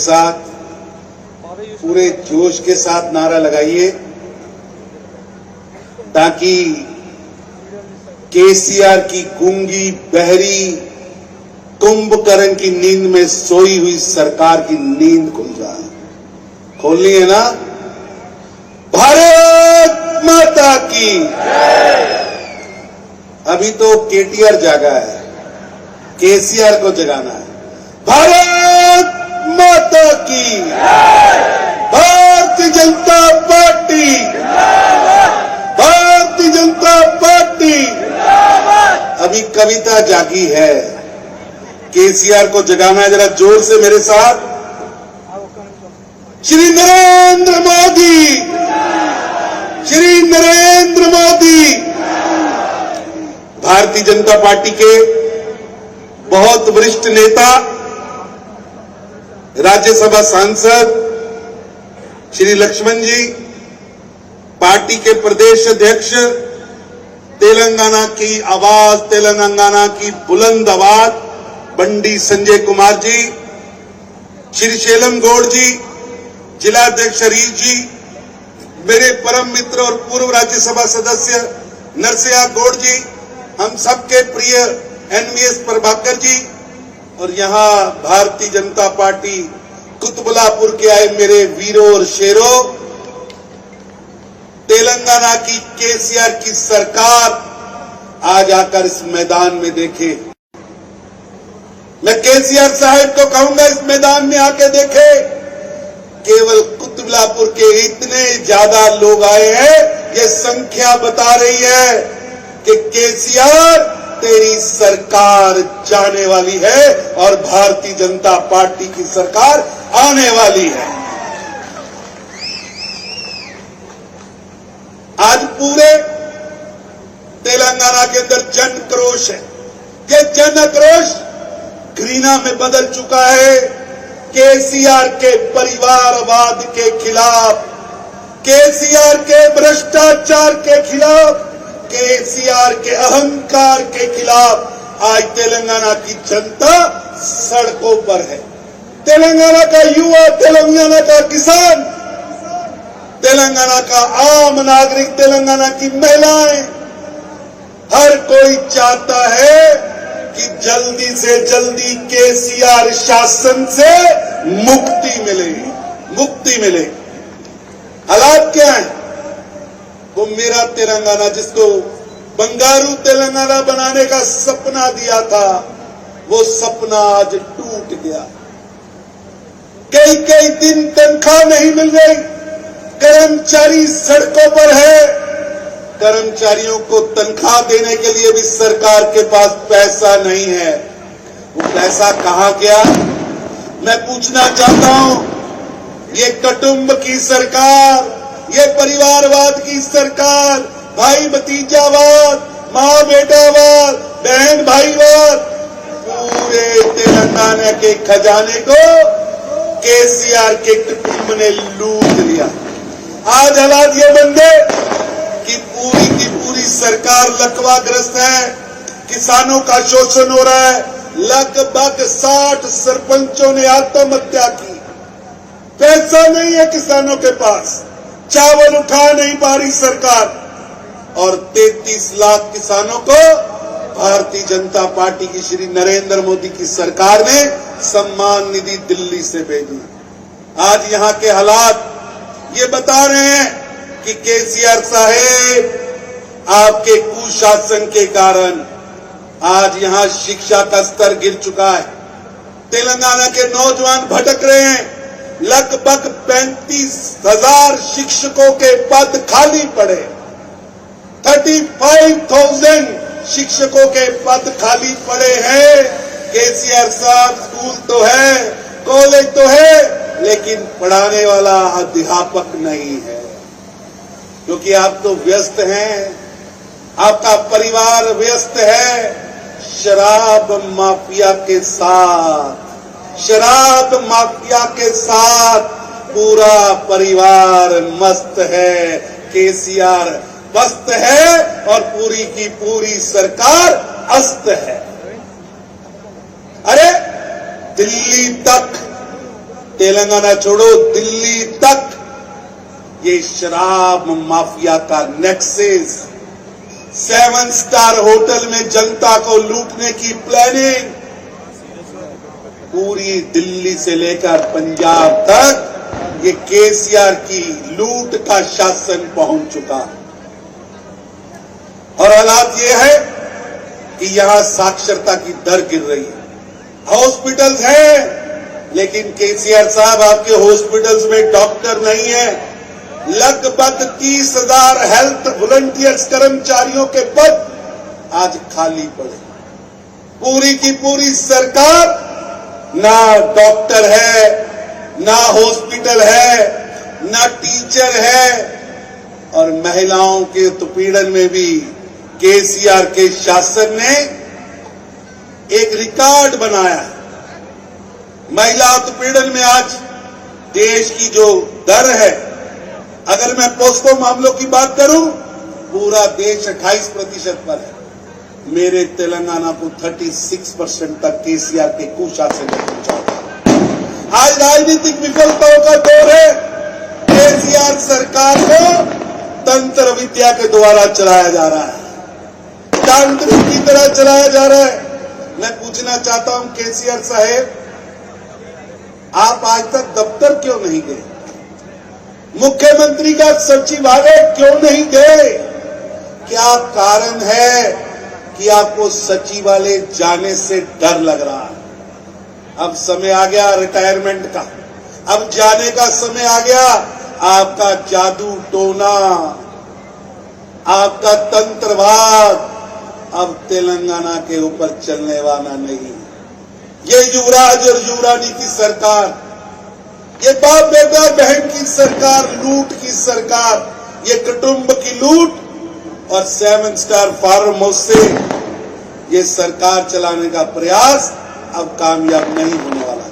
साथ, पूरे जोश के साथ नारा लगाइए ताकि केसीआर की गूंगी बहरी कुंभकर्ण की नींद में सोई हुई सरकार की नींद खुल जाए। खोलनी है ना? भारत माता की। अभी तो केटीआर जागा है, केसीआर को जगाना है। भारत माता की। भारतीय जनता पार्टी। भारतीय जनता पार्टी। अभी कविता जागी है, केसीआर को जगाना है। जरा जोर से मेरे साथ। श्री नरेंद्र मोदी, श्री नरेंद्र मोदी। भारतीय जनता पार्टी के बहुत वरिष्ठ नेता, राज्यसभा सांसद श्री लक्ष्मण जी, पार्टी के प्रदेश अध्यक्ष, तेलंगाना की आवाज, तेलंगाना की बुलंद आवाज बंडी संजय कुमार जी, श्री शैलम गौड़ जी, जिलाध्यक्ष हरीश जी, मेरे परम मित्र और पूर्व राज्यसभा सदस्य नरसिया गौड़ जी, हम सबके प्रिय एनवीएस प्रभाकर जी, और यहां भारतीय जनता पार्टी कुतुबुलापुर के आए मेरे वीरों और शेरों। तेलंगाना की केसीआर की सरकार आज आकर इस मैदान में देखे। मैं केसीआर साहब को कहूंगा इस मैदान में आके देखे। केवल कुतुबुलापुर के इतने ज्यादा लोग आए हैं, ये संख्या बता रही है कि केसीआर तेरी सरकार जाने वाली है और भारतीय जनता पार्टी की सरकार आने वाली है। आज पूरे तेलंगाना के अंदर जन क्रोश है। ये जन आक्रोश घृणा में बदल चुका है। केसीआर के परिवारवाद के खिलाफ, केसीआर के भ्रष्टाचार के खिलाफ, केसीआर के अहंकार के खिलाफ आज तेलंगाना की जनता सड़कों पर है। तेलंगाना का युवा, तेलंगाना का किसान, तेलंगाना का आम नागरिक, तेलंगाना की महिलाएं, हर कोई चाहता है कि जल्दी से जल्दी केसीआर शासन से मुक्ति मिले, मुक्ति मिले। हालात क्या है? वो मेरा तेलंगाना, जिसको बंगारू तेलंगाना बनाने का सपना दिया था, वो सपना आज टूट गया। कई कई दिन तनख्वाह नहीं मिल रही, कर्मचारी सड़कों पर है। कर्मचारियों को तनख्वाह देने के लिए भी सरकार के पास पैसा नहीं है। वो पैसा कहां गया? मैं पूछना चाहता हूं। ये कुटुंब की सरकार, ये परिवारवाद की सरकार, भाई भतीजावाद, मां बेटावाद, बहन भाईवाद, पूरे तेलंगाना के खजाने को केसीआर के कुटुंब ने लूट लिया। आज हालात ये बन गए कि पूरी की पूरी सरकार लकवाग्रस्त है। किसानों का शोषण हो रहा है। लगभग 60 सरपंचों ने आत्महत्या की। पैसा नहीं है किसानों के पास, चावल उठा नहीं पा रही सरकार, और 33 लाख किसानों को भारतीय जनता पार्टी की श्री नरेंद्र मोदी की सरकार ने सम्मान निधि दिल्ली से भेजी। आज यहां के हालात ये बता रहे हैं कि केसीआर साहेब आपके कुशासन के कारण आज यहां शिक्षा का स्तर गिर चुका है। तेलंगाना के नौजवान भटक रहे हैं। लगभग 35,000 शिक्षकों के पद खाली पड़े। 35,000 शिक्षकों के पद खाली पड़े हैं। केसीआर साहब, स्कूल तो है, कॉलेज तो है, लेकिन पढ़ाने वाला अध्यापक नहीं है, क्योंकि आप तो व्यस्त हैं, आपका परिवार व्यस्त है शराब माफिया के साथ। शराब माफिया के साथ पूरा परिवार मस्त है। केसीआर मस्त है और पूरी की पूरी सरकार अस्त है। अरे दिल्ली तक तेलंगाना छोड़ो दिल्ली तक ये शराब माफिया का नेक्सस, 7 स्टार होटल में जनता को लूटने की प्लानिंग, पूरी दिल्ली से लेकर पंजाब तक ये केसीआर की लूट का शासन पहुंच चुका है। और हालात ये है कि यहां साक्षरता की दर गिर रही है। हॉस्पिटल्स हैं, लेकिन केसीआर साहब आपके हॉस्पिटल्स में डॉक्टर नहीं है। लगभग 30,000 हेल्थ वॉलंटियर्स कर्मचारियों के पद आज खाली पड़े। पूरी की पूरी सरकार, ना डॉक्टर है, ना हॉस्पिटल है, ना टीचर है, और महिलाओं के उत्पीड़न में भी केसीआर के शासन ने एक रिकॉर्ड बनाया है। महिला उत्पीड़न में आज देश की जो दर है, अगर मैं पोस्को मामलों की बात करूं, पूरा देश 28% पर है। मेरे तेलंगाना को 36% तक केसीआर के कुशासन ने पहुंचा। आज राजनीतिक विफलताओं का दौर है। केसीआर सरकार को तंत्र विद्या के द्वारा चलाया जा रहा है, तांत्रिक की तरह चलाया जा रहा है। मैं पूछना चाहता हूं केसीआर साहेब, आप आज तक दफ्तर क्यों नहीं गए? मुख्यमंत्री का सचिवालय क्यों नहीं गए? क्या कारण है कि आपको सचिवालय जाने से डर लग रहा है? अब समय आ गया रिटायरमेंट का, अब जाने का समय आ गया। आपका जादू टोना, आपका तंत्रवाद अब तेलंगाना के ऊपर चलने वाला नहीं। ये युवराज और युवरानी की सरकार, ये बाप बेटा बहन की सरकार, लूट की सरकार, ये कुटुंब की लूट और 7 स्टार फार्म हाउस से ये सरकार चलाने का प्रयास अब कामयाब नहीं होने वाला।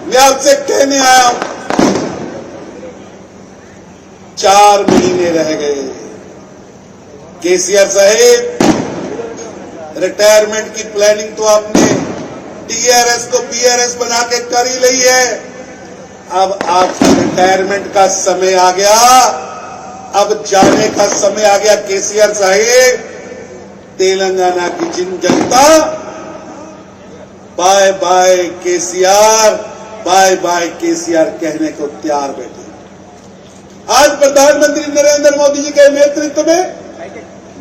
मैं आपसे कहने आया हूं, 4 महीने रह गए। केसीआर साहेब, रिटायरमेंट की प्लानिंग तो आपने टीआरएस को बीआरएस बना के कर ही ली है। अब आपके रिटायरमेंट का समय आ गया, अब जाने का समय आ गया। केसीआर साहेब, तेलंगाना की जनता bye bye KCR, bye bye KCR कहने को तैयार बैठे। आज प्रधानमंत्री नरेंद्र मोदी जी के नेतृत्व में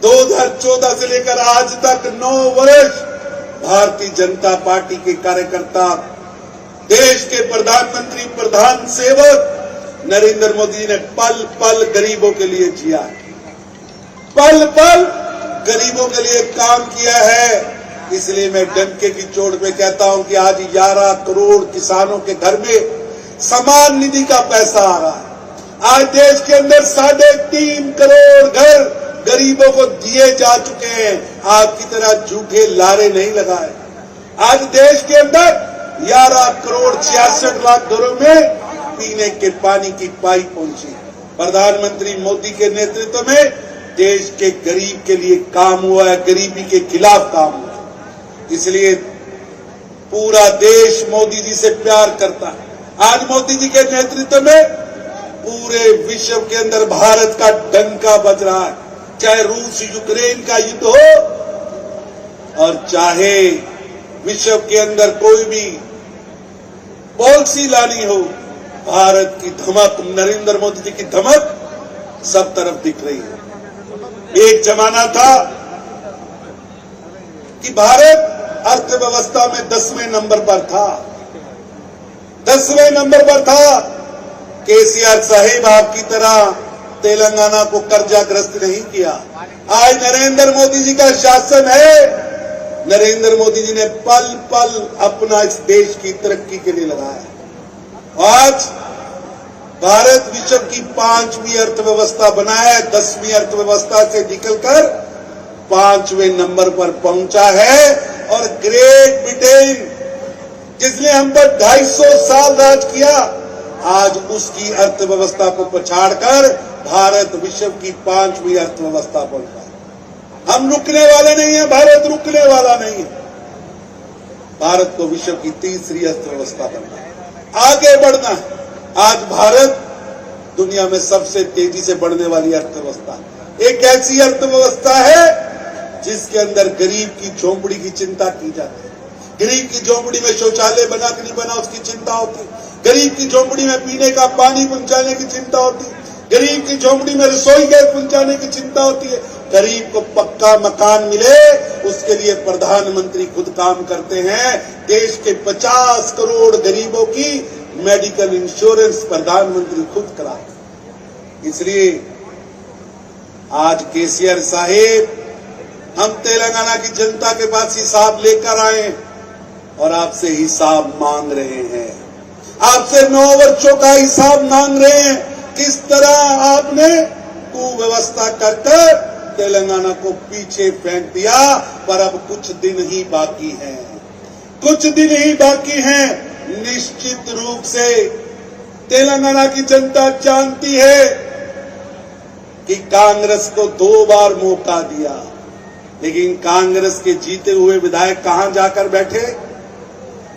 2014 से लेकर आज तक 9 वर्ष भारतीय जनता पार्टी के कार्यकर्ता, देश के प्रधानमंत्री, प्रधान सेवक नरेंद्र मोदी जी ने पल पल गरीबों के लिए जिया, पल पल गरीबों के लिए काम किया है। इसलिए मैं डंके की चोट पे कहता हूं कि आज 11 करोड़ किसानों के घर में समान निधि का पैसा आ रहा है। आज देश के अंदर 3.5 करोड़ घर गरीबों को दिए जा चुके हैं। आपकी तरह झूठे लारे नहीं लगाए। आज देश के अंदर 11 करोड़ 66 लाख घरों में पीने के पानी की पाइप पहुंची। प्रधानमंत्री मोदी के नेतृत्व में देश के गरीब के लिए काम हुआ है, गरीबी के खिलाफ काम हुआ है। इसलिए पूरा देश मोदी जी से प्यार करता है। आज मोदी जी के नेतृत्व में पूरे विश्व के अंदर भारत का डंका बज रहा है। चाहे रूस यूक्रेन का युद्ध हो और चाहे विश्व के अंदर कोई भी पॉलिसी लानी हो, भारत की धमक, नरेंद्र मोदी जी की धमक सब तरफ दिख रही है। एक जमाना था कि भारत अर्थव्यवस्था में 10वें नंबर पर था, 10वें नंबर पर था। केसीआर साहिब, आपकी तरह तेलंगाना को कर्जाग्रस्त नहीं किया। आज नरेंद्र मोदी जी का शासन है। नरेंद्र मोदी जी ने पल पल अपना इस देश की तरक्की के लिए लगाया। आज भारत विश्व की 5वीं अर्थव्यवस्था बना है, 10वीं अर्थव्यवस्था से निकलकर 5वें नंबर पर पहुंचा है। और ग्रेट ब्रिटेन, जिसने हम पर 250 साल राज किया, आज उसकी अर्थव्यवस्था को पछाड़कर भारत विश्व की 5वीं अर्थव्यवस्था बन रहा है। हम रुकने वाले नहीं है, भारत रुकने वाला नहीं है। भारत को विश्व की 3री अर्थव्यवस्था बनना है। आगे बढ़ना है। आज भारत दुनिया में सबसे तेजी से बढ़ने वाली अर्थव्यवस्था, एक ऐसी अर्थव्यवस्था है जिसके अंदर गरीब की झोंपड़ी की चिंता की जाती है। गरीब की झोंपड़ी में शौचालय बना कि नहीं बना उसकी चिंता होती है। गरीब की झोंपड़ी में पीने का पानी पहुंचाने की चिंता होती है। गरीब की झोंपड़ी में रसोई गैस पहुंचाने की चिंता होती है। गरीब को पक्का मकान मिले उसके लिए प्रधानमंत्री खुद काम करते हैं। देश के 50 करोड़ गरीबों की मेडिकल इंश्योरेंस प्रधानमंत्री खुद कराते हैं। इसलिए आज केसीआर साहेब, हम तेलंगाना की जनता के पास हिसाब लेकर आए और आपसे हिसाब मांग रहे हैं। आपसे 9 वर्षों का हिसाब मांग रहे हैं। किस तरह आपने कुव्यवस्था कर तेलंगाना को पीछे फेंक दिया, पर अब कुछ दिन ही बाकी हैं। कुछ दिन ही बाकी हैं। निश्चित रूप से तेलंगाना की जनता जानती है कि कांग्रेस को 2 बार मौका दिया, लेकिन कांग्रेस के जीते हुए विधायक कहां जाकर बैठे?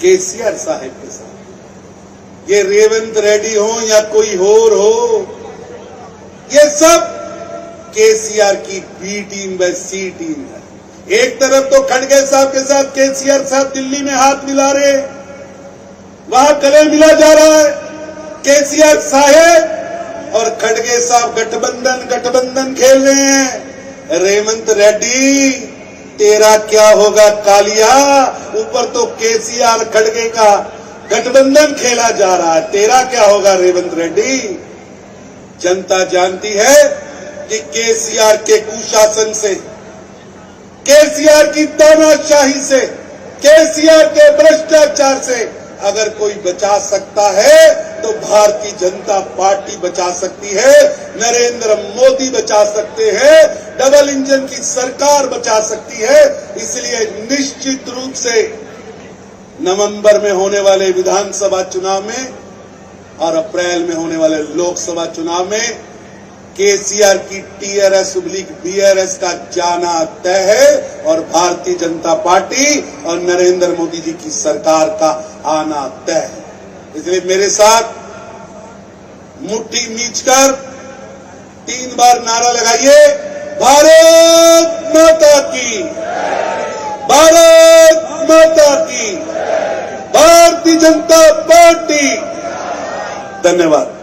केसीआर साहब के साथ। ये रेवंत रेड्डी हो या कोई और हो, ये सब केसीआर की बी टीम व सी टीम है। एक तरफ तो खड़गे साहब के साथ केसीआर साहब दिल्ली में हाथ मिला रहे, वहां गले मिला जा रहा है। केसीआर साहेब और खड़गे साहब गठबंधन खेल रहे हैं। रेवंत रेड्डी, तेरा क्या होगा कालिया? ऊपर तो केसीआर खड़गे का गठबंधन खेला जा रहा है, तेरा क्या होगा रेवंत रेड्डी? जनता जानती है कि केसीआर के कुशासन से, केसीआर की तानाशाही से, केसीआर के भ्रष्टाचार से अगर कोई बचा सकता है तो भारतीय जनता पार्टी बचा सकती है। नरेंद्र मोदी बचा सकते हैं। डबल इंजन की सरकार बचा सकती है। इसलिए निश्चित रूप से नवंबर में होने वाले विधानसभा चुनाव में और अप्रैल में होने वाले लोकसभा चुनाव में केसीआर की टीआरएस बीआरएस का जाना तय है और भारतीय जनता पार्टी और नरेंद्र मोदी जी की सरकार का आना तय है। इसलिए मेरे साथ मुट्ठी मींचकर 3 बार नारा लगाइए, भारत माता की, भारत माता की, भारतीय जनता पार्टी। धन्यवाद।